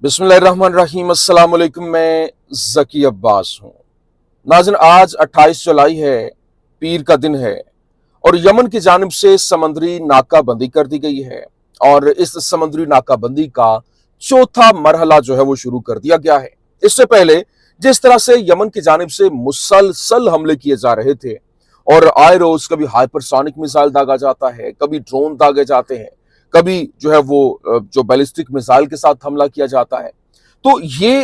बिस्मिल्लाहिर्रहमानिर्रहीम। अस्सलाम वालेकुम। मैं ज़की अब्बास हूँ। नाज़रीन, आज 28 जुलाई है, पीर का दिन है और यमन की जानिब से समंदरी नाकाबंदी कर दी गई है और इस समंदरी नाकाबंदी का चौथा मरहला जो है वो शुरू कर दिया गया है। इससे पहले जिस तरह से यमन की जानिब से मुसलसल हमले किए जा रहे थे और आए रोज कभी हाइपरसोनिक मिसाइल दागा जाता है, कभी ड्रोन दागे जाते हैं, कभी जो है वो जो बैलिस्टिक मिसाइल के साथ हमला किया जाता है, तो ये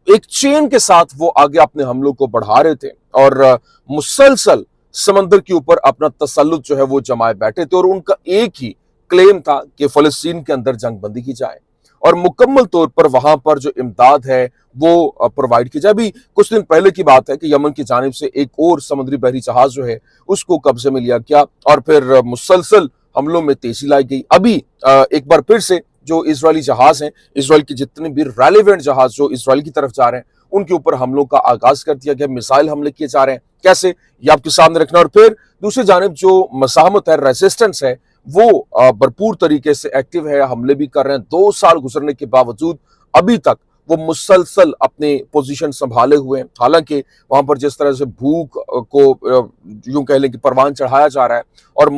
एक चेन के साथ वो आगे अपने हमलों को बढ़ा रहे थे और मुसलसल समंदर के ऊपर अपना तसल्लुत जो है वो जमाए बैठे थे और उनका एक ही क्लेम था कि फलस्तीन के अंदर जंगबंदी की जाए और मुकम्मल तौर पर वहां पर जो इमदाद है वो प्रोवाइड की जाए। अभी कुछ दिन पहले की बात है कि यमन की जानिब से एक और समुद्री बहरी जहाज जो है उसको कब्जे में लिया गया और फिर मुसलसल हमलों में तेजी लाई गई। अभी एक बार फिर से जो इजरायली जहाज हैं, इजराइल के जितने भी रेलेवेंट जहाज जो इजराइल की तरफ जा रहे हैं, उनके ऊपर हमलों का आगाज कर दिया गया। मिसाइल हमले किए जा रहे हैं, कैसे, ये आपके सामने रखना। और फिर दूसरी जानिब जो मसाहमत है, रेसिस्टेंस है, वो भरपूर तरीके से एक्टिव है, हमले भी कर रहे हैं। 2 साल गुजरने के बावजूद अभी तक वो मुसलसल अपने पोजीशन संभाले हुए हैं। हालांकि वहां पर जिस तरह से भूख को यूं कह लें कि परवान चढ़ाया जा रहा है और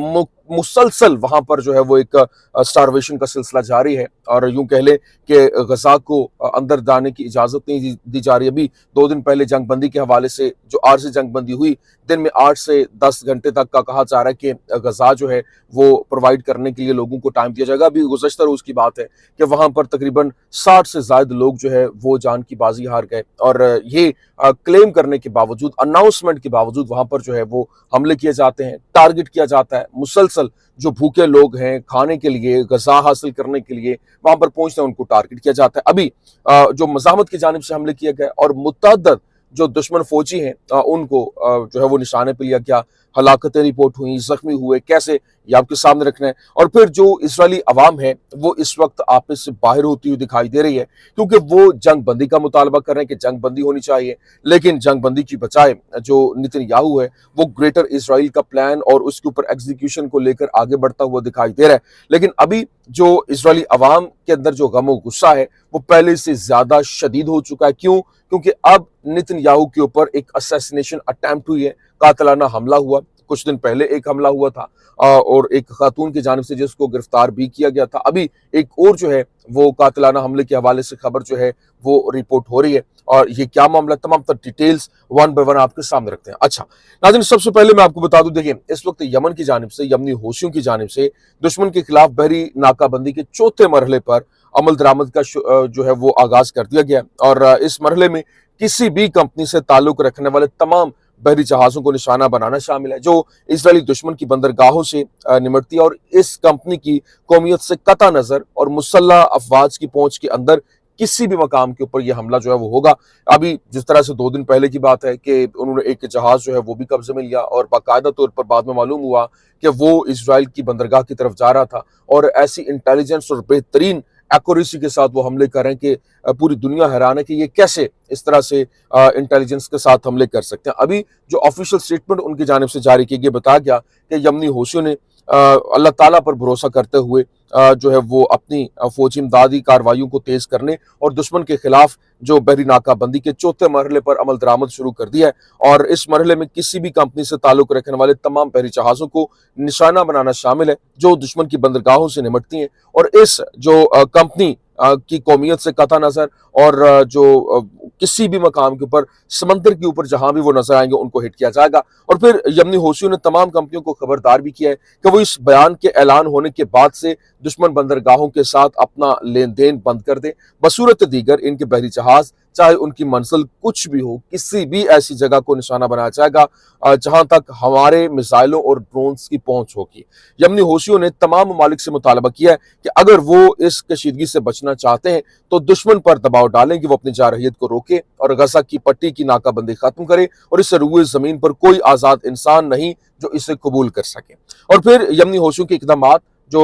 मुसलसल वहां पर जो है वो एक स्टारवेशन का सिलसिला जारी है और यूं कह लें कि गजा को अंदर जाने की इजाजत नहीं दी जा रही। अभी 2 दिन पहले जंगबंदी के हवाले से जो आरजी जंगबंदी हुई, दिन में 8 से 10 घंटे तक का कहा जा रहा है कि गजा जो है वो प्रोवाइड करने के लिए लोगों को टाइम दिया जाएगा। अभी गुज़श्ता रोज की बात है कि वहां पर तकरीबन 60 से ज्यादा लोग जो है वो जान की बाजी हार गए और ये क्लेम करने के बावजूद, अनाउंसमेंट के बावजूद वहां पर जो है वो हमले किए जाते हैं, टारगेट किया जाता है। मुसलसल जो भूखे लोग हैं, खाने के लिए, गज़ा हासिल करने के लिए वहां पर पहुंचते हैं, उनको टारगेट किया जाता है। अभी जो मज़ाहमत की जानिब से हमले किए गए और मुतअद्दिद जो दुश्मन फौजी हैं उनको जो है वो निशाने पर लिया गया, हलाकतें रिपोर्ट हुई, जख्मी हुए, कैसे, ये आपके सामने रखना है। और फिर जो इजरायली अवाम है वो इस वक्त आपस से बाहर होती हुई दिखाई दे रही है क्योंकि वो जंग बंदी का मुतालबा कर रहे हैं कि जंग बंदी होनी चाहिए, लेकिन जंग बंदी की बजाय जो नेतन्याहू है वो ग्रेटर इसराइल का प्लान और उसके ऊपर एग्जीक्यूशन को लेकर आगे बढ़ता हुआ दिखाई दे रहा है। लेकिन अभी जो इजरायली अवाम के अंदर जो गम और गुस्सा है वो पहले से ज्यादा शदीद हो चुका है। क्यों? क्योंकि अब नेतन्याहू के ऊपर एक असैसिनेशन अटेम्प्ट हुई है, कातलाना हमला हुआ। कुछ दिन पहले एक हमला हुआ था और एक खातून की जानिब से जिसको गिरफ्तार भी किया गया था। अभी एक और जो है वो कातलाना हमले के हवाले से खबर जो है वो रिपोर्ट हो रही है और ये क्या मामला, तमाम तर डिटेल्स वन बाय वन आपके सामने रखते हैं। अच्छा नाज़रीन, सबसे पहले मैं आपको बता दूं, देखिए इस वक्त यमन की जानिब से, यमनी होशियों की जानिब से दुश्मन के खिलाफ बहरी नाकाबंदी के चौथे मरहले पर अमल दरामद का जो है वो आगाज कर दिया गया और इस मरहले में किसी भी कंपनी से ताल्लुक रखने वाले तमाम बहरी जहाजों को निशाना बनाना शामिल है जो इजरायली दुश्मन की बंदरगाहों से निमटती है और इस कंपनी की कौमियत से कता नजर और मुसल्लह अफवाज की पहुंच के अंदर किसी भी मकाम के ऊपर यह हमला जो है वो होगा। अभी जिस तरह से 2 दिन पहले की बात है कि उन्होंने एक जहाज जो है वो भी कब्जे में लिया और बाकायदा तौर पर बाद में मालूम हुआ कि वो इजराइल की बंदरगाह की तरफ जा रहा था और ऐसी इंटेलिजेंस और बेहतरीन एक्यूरेसी के साथ वो हमले कर रहे हैं कि पूरी दुनिया हैरान है कि ये कैसे इस तरह से इंटेलिजेंस के साथ हमले कर सकते हैं। अभी जो ऑफिशियल स्टेटमेंट उनकी जानिब से जारी की गई, बताया गया कि यमनी होशियों ने अल्लाह ताला पर भरोसा करते हुए जो है वो अपनी फौजी इमदादी कार्रवाइयों को तेज करने और दुश्मन के खिलाफ जो बहरी नाकाबंदी के चौथे मरहले पर अमल दरामद शुरू कर दिया है और इस मरहले में किसी भी कंपनी से ताल्लुक रखने वाले तमाम बहरी जहाजों को निशाना बनाना शामिल है जो दुश्मन की बंदरगाहों से निमटती हैं और इस जो कंपनी की कौमियत से कता नजर और जो किसी भी मकाम के ऊपर, समंदर के ऊपर जहां भी वो नजर आएंगे उनको हिट किया जाएगा। और फिर यमनी होशियों ने तमाम कंपनियों को खबरदार भी किया है कि वो इस बयान के ऐलान होने के बाद से दुश्मन बंदरगाहों के साथ अपना लेन देन बंद कर दें। बसूरत दीगर इनके बहरी जहाज चाहे उनकी मंजिल कुछ भी हो, किसी भी ऐसी जगह को निशाना बनाया जाएगा जहां तक हमारे मिसाइलों और ड्रोन्स की पहुंच होगी। यमनी होशियों ने तमाम ममालिक से मुतालबा किया है कि अगर वो इस कशीदगी से बचना चाहते हैं तो दुश्मन पर दबाव डालें कि वो अपनी जारहियत को रोके और गजा की पट्टी की नाकाबंदी खत्म करे और इस रुए जमीन पर कोई आजाद इंसान नहीं जो इसे कबूल कर सके। और फिर यमनी होशियों के इकदाम جو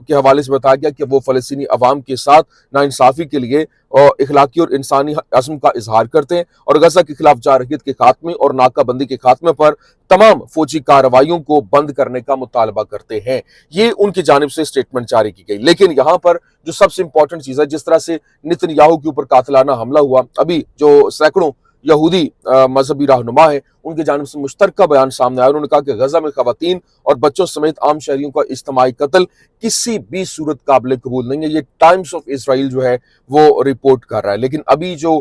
کے حوالے سے بتایا گیا کہ وہ فلسطینی عوام کے ساتھ ناانصافی کے لیے اخلاقی اور انسانی عزم کا اظہار کرتے ہیں اور غزہ کے خلاف جارحیت کے خاتمے اور ناکہ بندی کے خاتمے پر تمام فوجی کارروائیوں کو بند کرنے کا مطالبہ کرتے ہیں. یہ ان کی جانب سے سٹیٹمنٹ جاری کی گئی. لیکن یہاں پر جو سب سے امپورٹنٹ چیز ہے، جس طرح سے نتن یاہو کے اوپر قاتلانہ حملہ ہوا، ابھی جو سینکڑوں یہودی مذہبی رہنما ہیں ان کی جانب سے مشترکہ بیان سامنے آیا. انہوں نے کہا کہ غزہ میں خواتین اور بچوں سمیت عام شہریوں کا اجتماعی قتل کسی بھی صورت قابل قبول نہیں ہے. یہ ٹائمز آف اسرائیل جو ہے وہ رپورٹ کر رہا ہے. لیکن ابھی جو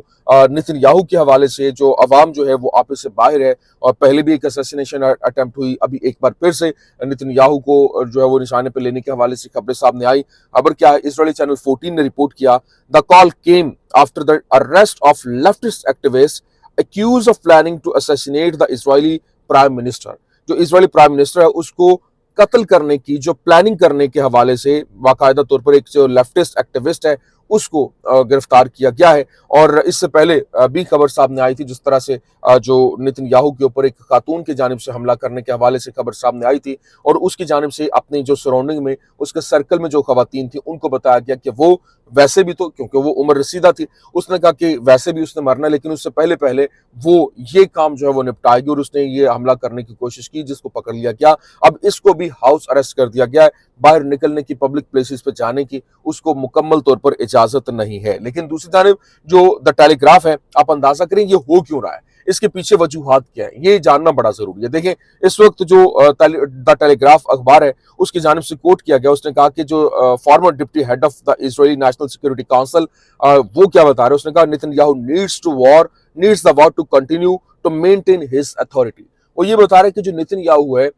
نتن یاہو کے حوالے سے جو عوام جو ہے وہ آپس سے باہر ہے، اور پہلے بھی ایک اسیسینیشن اٹیمپٹ ہوئی، ابھی ایک بار پھر سے نتن یاہو کو جو ہے وہ نشانے پہ لینے کے حوالے سے خبریں سامنے آئی. خبر کیا ہے؟ اسرائیلی چینل 14 نے رپورٹ کیا، the call came after the arrest of leftist activists accused of planning to assassinate the Israeli prime minister. جو اسرائیلی پرائم منسٹر ہے اس کو قتل کرنے کی جو پلاننگ کرنے کے حوالے سے باقاعدہ طور پر ایک جو لیفٹسٹ ایکٹیوسٹ ہے اس کو گرفتار کیا گیا ہے. اور اس سے پہلے بھی خبر سامنے آئی تھی، جس طرح سے جو نتن یاہو کے اوپر ایک خاتون کی جانب سے حملہ کرنے کے حوالے سے خبر سامنے آئی تھی، اور اس کی جانب سے اپنی جو سراؤنڈنگ میں اس کے سرکل میں جو خواتین تھیں ان کو بتایا گیا کہ وہ ویسے بھی تو، کیونکہ وہ عمر رسیدہ تھی، اس نے کہا کہ ویسے بھی اس نے مرنا، لیکن اس سے پہلے وہ یہ کام جو ہے وہ نپٹائے گی، اور اس نے یہ حملہ کرنے کی کوشش کی جس کو پکڑ لیا گیا. اب اس کو بھی ہاؤس اریسٹ کر دیا گیا ہے. باہر نکلنے کی، پبلک پلیسز پہ جانے کی اس کو مکمل طور پر اجازت نہیں ہے. لیکن دوسری جانب جو دا ٹیلی گراف ہے، آپ اندازہ کریں یہ ہو کیوں رہا ہے، اس کے پیچھے وجوہات کیا ہیں، یہ جاننا بڑا ضروری ہے. دیکھیں اس وقت جو دا ٹیلی گراف اخبار ہے اس کی جانب سے کوٹ کیا گیا، اس نے کہا کہ جو former deputy head of the Israeli national security council, وہ کیا بتا رہے ہیں، اس نے کہا Netanyahu needs the war to continue to maintain his authority. وہ یہ بتا رہے ہیں کہ جو نتن یاہو ہے،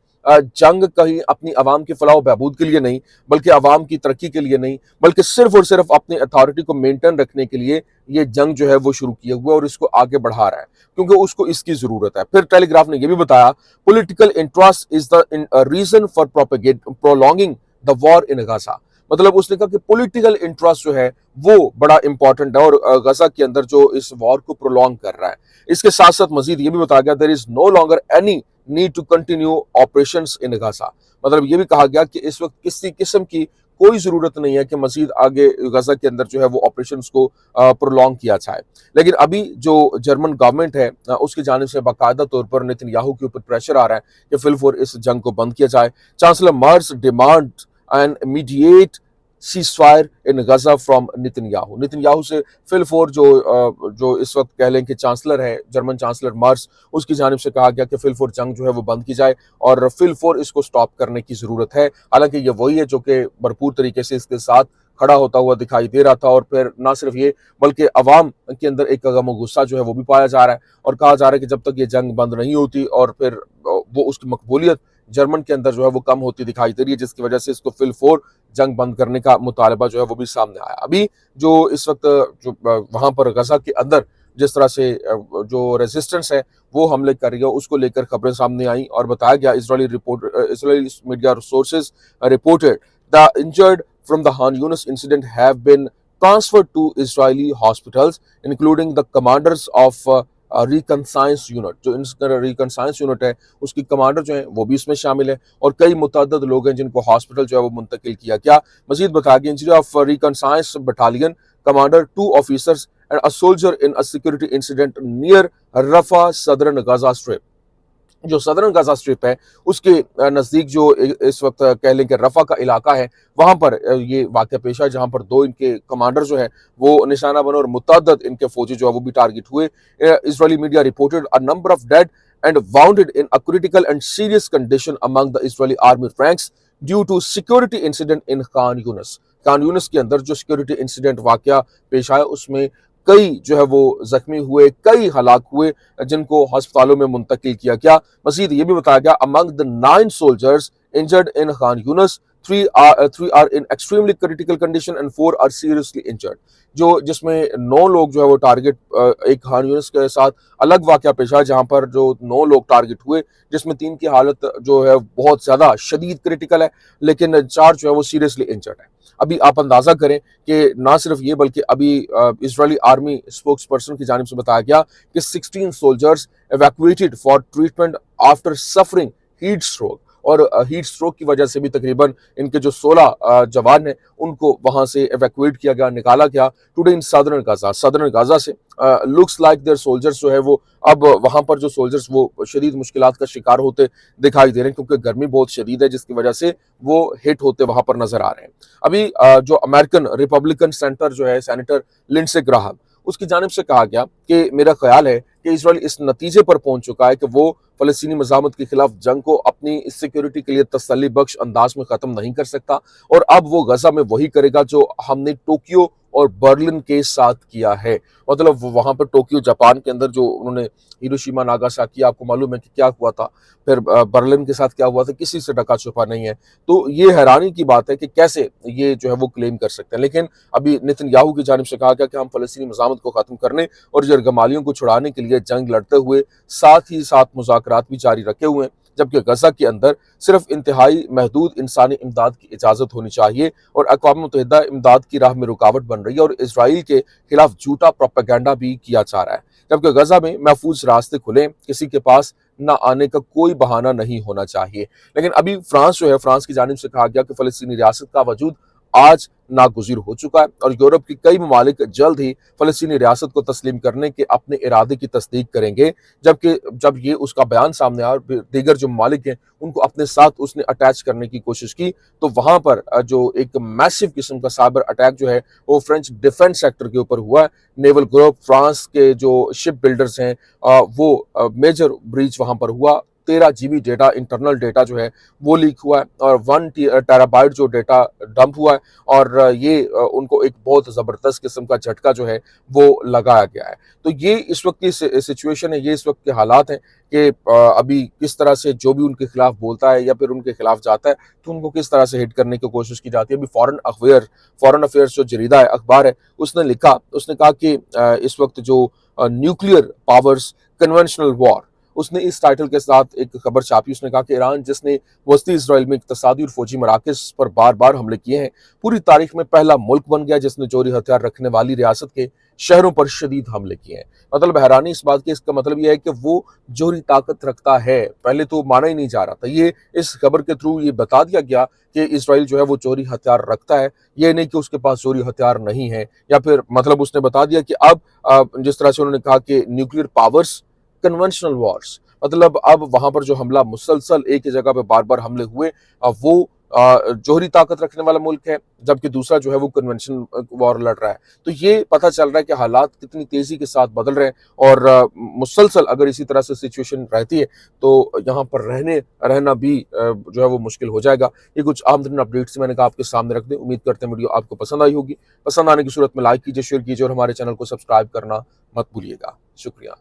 جنگ کہیں اپنی عوام کی فلاح و بہبود کے لیے نہیں، بلکہ عوام کی ترقی کے لیے نہیں، بلکہ صرف اور صرف اپنی اتھارٹی کو مینٹین رکھنے کے لیے یہ جنگ جو ہے وہ شروع کیے ہوئے اور اس کو آگے بڑھا رہا ہے، کیونکہ اس کو اس کی ضرورت ہے. پھر ٹیلی گراف نے یہ بھی بتایا، political interest is the reason for prolonging the war in Gaza. مطلب اس نے کہا کہ پولیٹیکل انٹرسٹ جو ہے وہ بڑا امپورٹنٹ ہے اور غزہ کے اندر جو اس وار کو پرولونگ کر رہا ہے. اس کے ساتھ ساتھ مزید یہ بھی بتایا گیا there is no longer any need to continue operations in Gaza. مطلب یہ بھی کہا گیا کہ اس وقت کسی قسم کی کوئی ضرورت نہیں ہے کہ مزید آگے غزہ کے اندر جو ہے وہ آپریشنز کو پرولونگ کیا جائے. لیکن ابھی جو جرمن گورنمنٹ ہے اس کی جانب سے باقاعدہ طور پر نتن یاہو کے اوپر پریشر آ رہا ہے کہ فی الفور اس جنگ کو بند کیا جائے. Chancellor Merz demand an immediate ceasefire in Gaza from Netanyahu. Netanyahu سے فی الفور جو اس وقت کہہ لیں کہ چانسلر ہے، جرمن چانسلر مرز، اس کی جانب سے کہا گیا کہ فی الفور جنگ جو ہے وہ بند کی جائے اور فی الفور اس کو سٹاپ کرنے کی ضرورت ہے. حالانکہ یہ وہی ہے جو کہ بھرپور طریقے سے اس کے ساتھ کھڑا ہوتا ہوا دکھائی دے رہا تھا، اور پھر نہ صرف یہ بلکہ عوام کے اندر ایک غم و غصہ جو ہے وہ بھی پایا جا رہا ہے، اور کہا جا رہا ہے کہ جب تک یہ جنگ بند نہیں ہوتی اور پھر وہ اس کی مقبولیت جرمن کے اندر جو ہے وہ کم ہوتی دکھائی دے رہی ہے، جس کی وجہ سے اس کو فی الفور جنگ بند کرنے کا مطالبہ جو ہے وہ بھی سامنے آیا. ابھی جو اس وقت جو وہاں پر غزہ کے اندر جس طرح سے جو ریزسٹنس ہے وہ حملے کر رہی ہے، اس کو لے کر خبریں سامنے آئیں اور بتایا گیا اسرائیلی media sources reported the injured from the Han Yunis incident have been transferred to Israeli hospitals, including the commanders of reconnaissance unit. جو ریکنسائنس یونٹ ہے اس کی کمانڈر جو ہیں وہ بھی اس میں شامل ہے، اور کئی متعدد لوگ ہیں جن کو ہاسپٹل جو ہے وہ منتقل کیا گیا. مزید بتایا گیا injury of reconnaissance battalion commander 2 officers and a soldier in a security incident near Rafah southern Gaza strip. جو صدرن غزہ اسٹرپ ہے اس کے نزدیک جو اس وقت کہہ لیں کہ رفح کا علاقہ ہے، وہاں پر یہ واقعہ پیش ہے جہاں پر 2 ان کے کمانڈر جو ہے وہ نشانہ بنے اور متعدد ان کے فوجی جو ہے وہ بھی ٹارگٹ ہوئے. اسرائیلی media reported a number of dead and wounded in a critical and serious condition among the Israeli army ranks due to security incident in Khan Yunis. Khan Yunis کے اندر جو سیکورٹی انسیڈنٹ واقعہ پیش آیا اس میں کئی جو ہے وہ زخمی ہوئے، کئی ہلاک ہوئے جن کو ہسپتالوں میں منتقل کیا گیا. مزید یہ بھی بتایا گیا among the 9 soldiers injured in Khan Yunis, 3 are in extremely critical condition and 4 are seriously injured. جس میں 9 لوگ جو ہے وہ ٹارگٹ ایک خان یونس کے ساتھ الگ واقعہ پیش آیا جہاں پر جو 9 لوگ ٹارگٹ ہوئے، جس میں 3 کی حالت جو ہے بہت زیادہ شدید کریٹیکل ہے، لیکن 4 جو ہے وہ سیریسلی انجرڈ ہے. ابھی آپ اندازہ کریں کہ نہ صرف یہ بلکہ ابھی اسرائیلی آرمی اسپوکس پرسن کی جانب سے بتایا گیا کہ 16 soldiers evacuated for treatment after suffering heat stroke. اور हीट स्ट्रोक की वजह से भी तकरीबन इनके जो 16 जवान हैं उनको वहां से एवैक्यूएट किया गया, निकाला गया टुडे इन सदर्न गाजा से। लुक्स लाइक देयर सोल्जर्स जो है वो अब वहां पर जो सोल्जर्स वो शदीद मुश्किलात का शिकार होते दिखाई दे रहे हैं, क्योंकि गर्मी बहुत शदीद है जिसकी वजह से वो हिट होते वहां पर नजर आ रहे हैं। अभी जो अमेरिकन रिपब्लिकन सेंटर जो है सेनेटर लिंडसे ग्राहम, उसकी जानिब से कहा गया कि मेरा ख्याल है कि इसराइल इस नतीजे पर पहुंच चुका है कि वो फलस्तीनी मज़ाहमत के खिलाफ जंग को अपनी सिक्योरिटी के लिए तसल्ली बख्श अंदाज में खत्म नहीं कर सकता, और अब वो गजा में वही करेगा जो हमने टोक्यो और बर्लिन के साथ किया है। मतलब वहां पर टोक्यो जापान के अंदर जो उन्होंने हिरोशिमा नागासाकी, आपको मालूम है कि क्या हुआ था, फिर बर्लिन के साथ क्या हुआ था, किसी से ढका छुपा नहीं है। तो ये हैरानी की बात है कि कैसे ये जो है वो क्लेम कर सकते हैं। लेकिन अभी नेतन्याहू की जानिब से कहा गया कि हम फलस्तीनी मज़ाहमत को खत्म करने और यरगमालियों को छुड़ाने के लिए जंग लड़ते हुए साथ ही साथ मुज़ाकरात भी जारी रखे हुए हैं, जबकि गजा के अंदर सिर्फ इंतहाई महदूद इंसानी इमदाद की इजाज़त होनी चाहिए और अक़वाम मुत्तहिदा इमदाद की राह में रुकावट बन रही है, और इसराइल के खिलाफ झूठा प्रोपेगेंडा भी किया जा रहा है। जबकि गजा में महफूज रास्ते खुले, किसी के पास न आने का कोई बहाना नहीं होना चाहिए। लेकिन अभी फ्रांस जो है, फ्रांस की जानिब से कहा गया कि फलस्तीनी रियासत का वजूद आज नागुज़ीर हो चुका है और यूरोप के कई ममालिक जल्द ही फलस्तीनी रियासत को तस्लीम करने के अपने इरादे की तस्दीक करेंगे। जबकि जब ये उसका बयान सामने आया और दीगर जो ममालिक हैं उनको अपने साथ उसने अटैच करने की कोशिश की, तो वहां पर जो एक मैसिव किस्म का साइबर अटैक जो है वो फ्रेंच डिफेंस सेक्टर के ऊपर हुआ है। नेवल ग्रुप फ्रांस के जो शिप बिल्डर्स हैं वो मेजर ब्रीच वहां पर हुआ। 13 GB डेटा, इंटरनल डेटा जो है वो लीक हुआ है और 1 टेराबाइट जो डेटा डंप हुआ है, और ये उनको एक बहुत ज़बरदस्त किस्म का झटका जो है वो लगाया गया है। तो ये इस वक्त की सिचुएशन है, ये इस वक्त के हालात हैं कि अभी किस तरह से जो भी उनके खिलाफ बोलता है या फिर उनके खिलाफ जाता है तो उनको किस तरह से हिट करने की कोशिश की जाती है। अभी फॉरेन अफेयर्स जो जरीदा है, अखबार है, उसने कहा कि इस वक्त जो न्यूक्लियर पावर्स कन्वेंशनल वॉर, उसने इस टाइटल के साथ एक खबर छापी। उसने कहा कि ईरान, जिसने वस्ती इसराइल में इक़्तिसादी और फौजी मराकज़ पर बार बार हमले किए हैं, पूरी तारीख में पहला मुल्क बन गया जिसने जोहरी हथियार रखने वाली रियासत के शहरों पर शदीद हमले किए हैं। मतलब हैरानी इस बात की, इसका मतलब यह है कि वो जोहरी ताकत रखता है। पहले तो माना ही नहीं जा रहा था, ये इस खबर के थ्रू ये बता दिया गया कि इसराइल जो है वो जोहरी हथियार रखता है, ये नहीं कि उसके पास जोहरी हथियार नहीं है। या फिर मतलब उसने बता दिया कि अब जिस तरह से उन्होंने कहा कि न्यूक्लियर पावर्स कन्वेंशनल वॉर्स, मतलब अब वहां पर जो हमला मुसलसल एक ही जगह पे बार बार हमले हुए, वो जोहरी ताकत रखने वाला मुल्क है, जबकि दूसरा जो है वो कन्वेंशन वॉर लड़ रहा है। तो ये पता चल रहा है कि हालात कितनी तेजी के साथ बदल रहे हैं, और मुसलसल अगर इसी तरह से सिचुएशन रहती है तो यहाँ पर रहना भी जो है वो मुश्किल हो जाएगा। ये कुछ आम तरीन अपडेट्स मैंने कहा आपके सामने रख दें। उम्मीद करते हैं वीडियो आपको पसंद आई होगी। पसंद आने की सूरत में लाइक कीजिए, शेयर कीजिए और हमारे चैनल को सब्सक्राइब करना मत भूलिएगा। शुक्रिया।